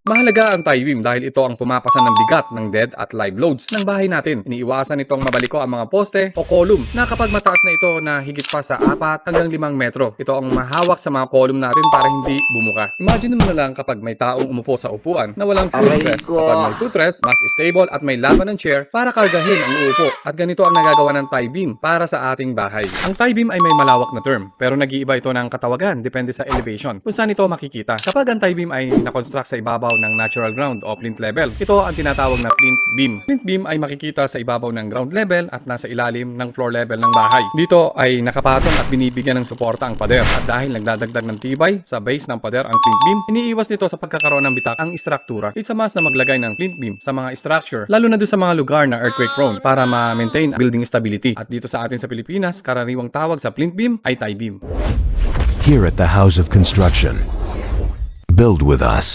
Mahalaga ang tie beam dahil ito ang pumapasan ng bigat ng dead at live loads ng bahay natin. Iniiwasan itong mabaliko ang mga poste o column na kapag mataas na ito na higit pa sa 4 hanggang 5 metro. Ito ang mahawak sa mga column natin para hindi bumuka. Imagine mo na lang kapag may taong umupo sa upuan na walang footrest. Kapag may footrest, mas stable at may laman ng chair para kargahin ang uupo. At ganito ang nagagawa ng tie beam para sa ating bahay. Ang tie beam ay may malawak na term pero nag-iiba ito ng katawagan depende sa elevation kung saan ito makikita. Kapag ang tie beam ay nakonstruct sa ibabaw ng natural ground o plinth level. Ito ang tinatawag na plinth beam. Plinth beam ay makikita sa ibabaw ng ground level at nasa ilalim ng floor level ng bahay. Dito ay nakapatong at binibigyan ng suporta ang pader. At dahil nagdadagdag ng tibay sa base ng pader ang plinth beam, iniiwas nito sa pagkakaroon ng bitak ang istruktura. It's a must na maglagay ng plinth beam sa mga structure, lalo na doon sa mga lugar na earthquake prone para ma-maintain building stability. At dito sa atin sa Pilipinas, karaniwang tawag sa plinth beam ay tie beam. Here at the House of Construction, build with us.